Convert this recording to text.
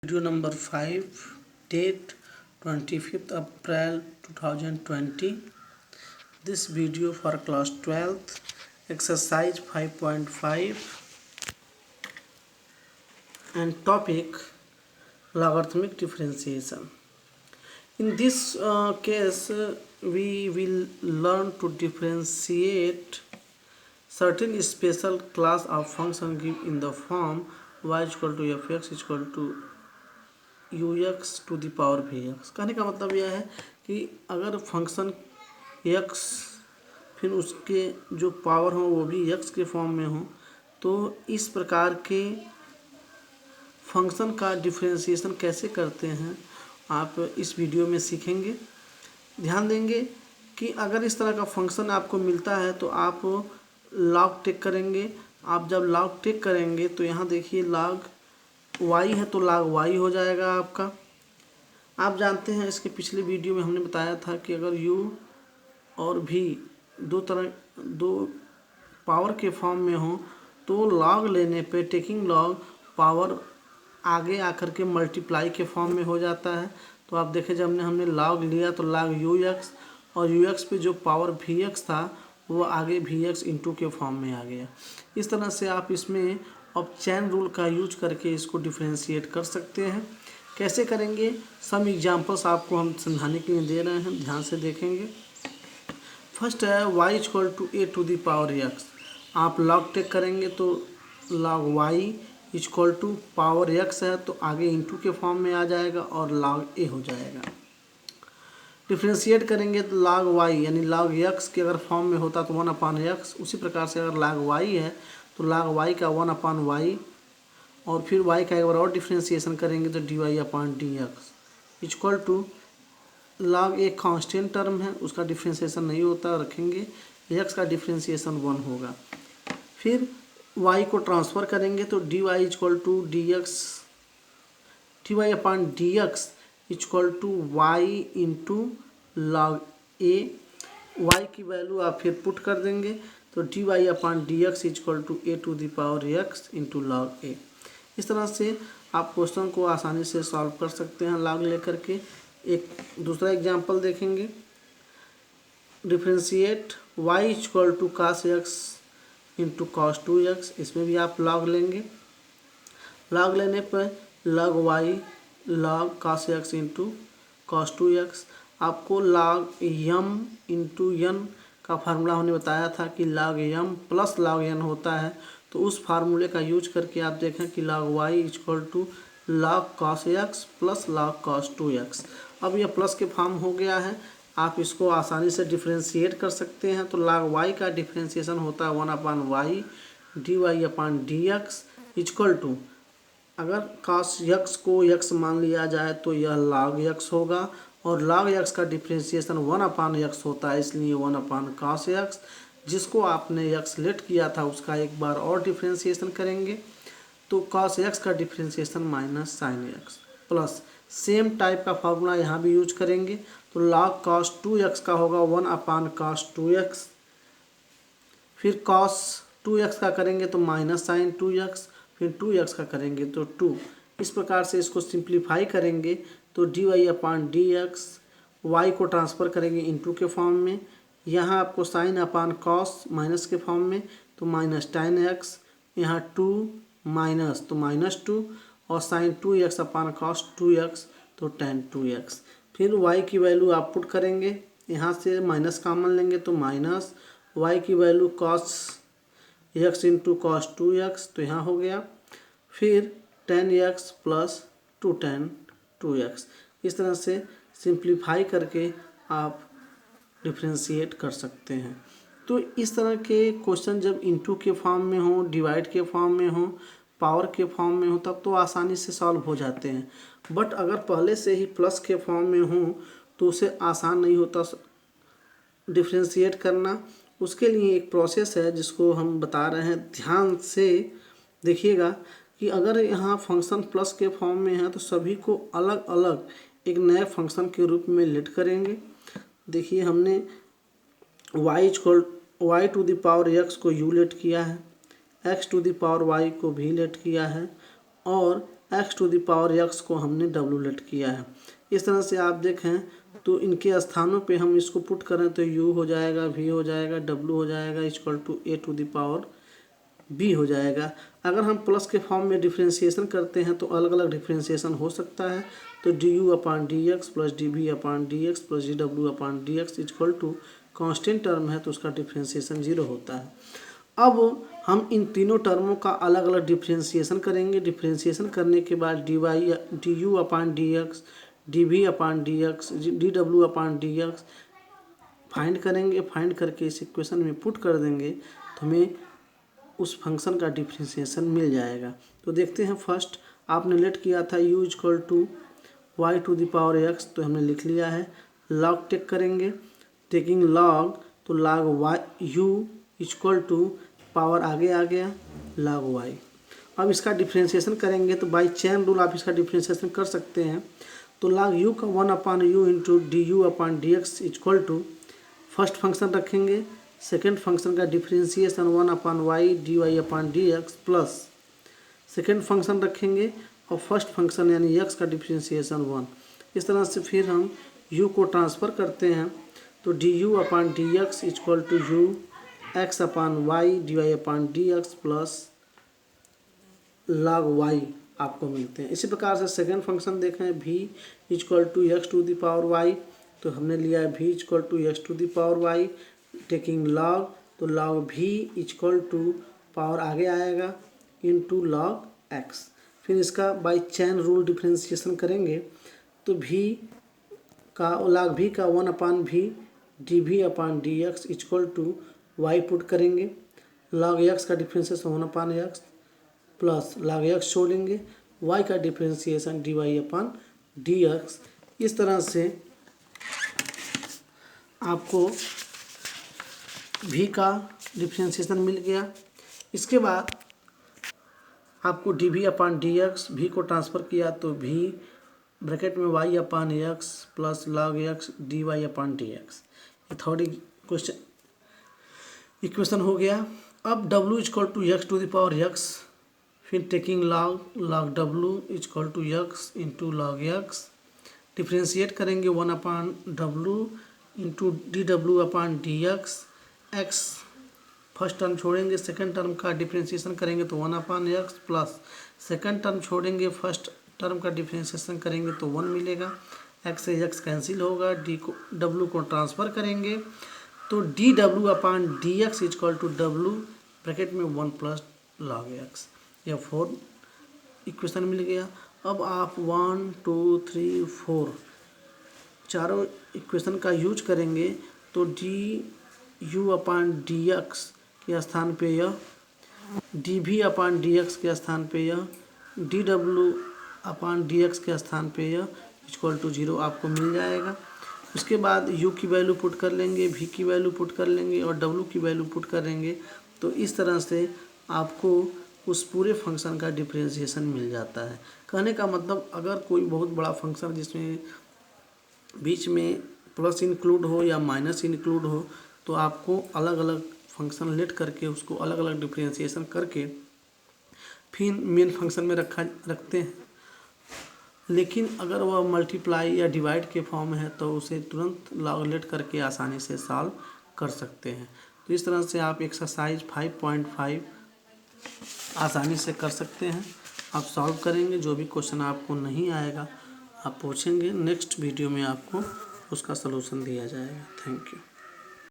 Video number 5, date 25th April 2020. This video for class 12th, exercise 5.5 and topic logarithmic differentiation. In this case, we will learn to differentiate certain special class of function given in the form y equal to fx equal to ux to the power v x. कहने का मतलब यह है कि अगर function x फिर उसके जो पावर हो वो भी x के फॉर्म में हो तो इस प्रकार के फंक्शन का डिफरेंशिएशन कैसे करते हैं आप इस वीडियो में सीखेंगे। ध्यान देंगे कि अगर इस तरह का फंक्शन आपको मिलता है तो आप लॉग टेक करेंगे। आप जब लॉग टेक करेंगे तो यहाँ देखिए लॉग y है तो log y हो जाएगा आपका। आप जानते हैं इसके पिछले वीडियो में हमने बताया था कि अगर u और v दो पावर के फॉर्म में हो तो log लेने पे टेकिंग log पावर आगे आकर के मल्टीप्लाई के फॉर्म में हो जाता है। तो आप देखें जब हमने log लिया तो log ux और ux पे जो पावर vx था वो आगे vx इंटू के फॉर्म में आ गया। इस तरह से आप इसमें अब चैन रूल का यूज करके इसको डिफरेंशिएट कर सकते हैं। कैसे करेंगे सम एग्जांपल्स आपको हम समझाने के लिए दे रहे हैं, ध्यान से देखेंगे। फर्स्ट है y equal to a to the power x। आप लॉग टेक करेंगे तो log y equal to power x है तो आगे इंटू के फॉर्म में आ जाएगा और log a हो जाएगा। डिफ्रेंशिएट करेंगे तो log y यानी log x के अगर फॉर्म में होता तो 1/x, उसी प्रकार से अगर log y है तो log y का 1/y और फिर y का एक बार और डिफ्रेंशिएशन करेंगे तो dy/dx इक्वल टू log एक कांस्टेंट टर्म है उसका डिफ्रेंशिएशन नहीं होता रखेंगे, x का डिफ्रेंशिएशन 1 होगा। फिर y को ट्रांसफ़र करेंगे तो dy/dx equal to y into log a। y की वैल्यू आप फिर पुट कर देंगे तो dy/dx equal to a to the power x into log a। इस तरह से आप क्वेश्चन को आसानी से सॉल्व कर सकते हैं log लेकर के। एक दूसरा एग्जांपल देखेंगे। Differentiate y equal to cos x into cos 2x। इसमें भी आप log लेंगे। log लेने पर log y log cos x into cos 2x। आपको log m इंटू n का फार्मूला हमने बताया था कि log m plus log n होता है, तो उस फार्मूले का यूज करके आप देखें कि log y equal to log cos x plus log cos 2x। अब यह प्लस के फॉर्म हो गया है, आप इसको आसानी से डिफरेंशिएट कर सकते हैं। तो log y का डिफरेंशिएशन होता है 1/y dy/dx इक्वल टू, अगर cos x को x मान लिया जाए तो यह log x होगा और log x का डिफरेंशिएशन 1/x होता है, इसलिए 1/cos x। जिसको आपने x लेट किया था उसका एक बार और डिफरेंशिएशन करेंगे तो cos x का differentiation minus sin x plus same type का फार्मूला यहाँ भी यूज करेंगे तो log cos 2x का होगा 1/cos 2x। फिर cos 2x का करेंगे तो माइनस sin 2x, फिर 2x का करेंगे तो 2। इस प्रकार से इसको सिंप्लीफाई करेंगे तो dy/dx y को ट्रांसफ़र करेंगे इंटू के फॉर्म में, यहाँ आपको sin/cos माइनस के फॉर्म में तो माइनस tan x, यहाँ 2 माइनस तो -2 और sin 2x/cos 2x तो tan 2x। फिर y की वैल्यू आप पुट करेंगे, यहाँ से माइनस कॉमन लेंगे तो माइनस y की value cos x into cos 2x तो यहाँ हो गया, फिर tan x plus 2 tan 2x। इस तरह से सिंप्लीफाई करके आप डिफरेंशिएट कर सकते हैं। तो इस तरह के क्वेश्चन जब इंटू के फॉर्म में हो, डिवाइड के फॉर्म में हो, पावर के फॉर्म में हो तब तो आसानी से सॉल्व हो जाते हैं। बट अगर पहले से ही प्लस के फॉर्म में हो तो उसे आसान नहीं होता डिफरेंशिएट करना। उसके लिए एक प्रोसेस है जिसको हम बता रहे हैं, ध्यान से देखिएगा कि अगर यहाँ फंक्शन प्लस के फॉर्म में है तो सभी को अलग अलग एक नए फंक्शन के रूप में लेट करेंगे। देखिए हमने y to the power x को u लेट किया है, x to the power y को भी लेट किया है और x to the power x को हमने डब्लू लेट किया है। इस तरह से आप देखें तो इनके स्थानों पे हम इसको पुट करें तो u हो जाएगा, v हो जाएगा, w हो जाएगा, equal to a to the power b हो जाएगा। अगर हम प्लस के फॉर्म में डिफ्रेंशिएशन करते हैं तो अलग अलग डिफ्रेंशिएशन हो सकता है। तो du upon d x plus d v upon d x plus d डब्ल्यू upon d x equal to constant term है तो उसका डिफ्रेंशिएशन 0 होता है। अब हम इन तीनों टर्मों का अलग अलग डिफ्रेंशिएशन करेंगे। डिफ्रेंशिएशन करने के बाद D u upon d x, D v upon d x, D डब्ल्यू अपान डी एक्स फाइंड करेंगे। फाइंड करके इस इक्वेशन में पुट कर देंगे तो हमें उस फंक्शन का डिफ्रेंशिएशन मिल जाएगा। तो देखते हैं, फर्स्ट आपने लेट किया था u equal to y to the power x, तो हमने लिख लिया है। लॉग टेक करेंगे, टेकिंग लॉग तो log y u equal to power आगे आ गया लॉग वाई। अब इसका डिफ्रेंशिएशन करेंगे तो बाई चेन रूल आप इसका डिफ्रेंशिएशन कर सकते हैं। तो लॉग यू का 1 upon u into d u upon d x equal to first function रखेंगे, सेकेंड फंक्शन का differentiation 1 upon y d y upon d x plus second function रखेंगे और फर्स्ट फंक्शन यानी एक्स का डिफ्रेंशिएशन 1। इस तरह से फिर हम u को ट्रांसफ़र करते हैं तो d u upon d x equal to u x upon y d y upon d x plus log y आपको मिलते हैं। इसी प्रकार से सेकेंड फंक्शन देखें v equal to x to the power y, तो हमने लिया है v equal to x to the power y taking log, तो log v equal to power आगे आएगा इनटू लॉग x। फिर इसका बाई चैन रूल डिफ्रेंशिएशन करेंगे तो v का लॉग v का 1 upon v d v upon d x equal to y put करेंगे, लॉग x का differentiation 1 upon x plus log x छोड़ेंगे, y का differentiation d y upon d x. इस तरह से आपको v का डिफ्रेंशिएशन मिल गया। इसके बाद आपको d v upon d x v को ट्रांसफ़र किया तो v ब्रैकेट में y upon x plus log x d y upon d x, ये थर्ड इक्वेशन हो गया। अब w equal to x to the power x, फिर taking log w equal to x into log x, differentiate करेंगे 1 upon w into d डब्ल्यू upon d x x, first term छोड़ेंगे second term का differentiation करेंगे तो 1 upon x plus second term छोड़ेंगे first term का differentiation करेंगे तो 1 मिलेगा, एक्स से एक्स कैंसिल होगा, डी को डब्ल्यू को ट्रांसफ़र करेंगे तो डी डब्ल्यू upon d x equal to W bracket में 1 प्लस लॉग एक्स, यह 4 इक्वेशन मिल गया। अब आप 1 2 3 4 चारों इक्वेशन का यूज करेंगे तो d u upon d x के स्थान पे यह, D v upon d x के स्थान पे यह, डी डब्ल्यू अपान डी एक्स के स्थान पे यह इक्वल टू 0 आपको मिल जाएगा। उसके बाद u की वैल्यू पुट कर लेंगे, v की वैल्यू पुट कर लेंगे और w की वैल्यू पुट करेंगे तो इस तरह से आपको उस पूरे फंक्शन का डिफ्रेंशिएशन मिल जाता है। कहने का मतलब अगर कोई बहुत बड़ा फंक्शन जिसमें बीच में प्लस इंक्लूड हो या माइनस इंक्लूड हो तो आपको अलग अलग फंक्शन लेट करके उसको अलग अलग डिफ्रेंशिएशन करके फिर मेन फंक्शन में रखते हैं। लेकिन अगर वह मल्टीप्लाई या डिवाइड के फॉर्म में है तो उसे तुरंत लॉग लेट करके आसानी से सॉल्व कर सकते हैं। तो इस तरह से आप एक्सरसाइज 5.5 आसानी से कर सकते हैं। आप सॉल्व करेंगे, जो भी क्वेश्चन आपको नहीं आएगा आप पूछेंगे, नेक्स्ट वीडियो में आपको उसका सलूशन दिया जाएगा। Thank you.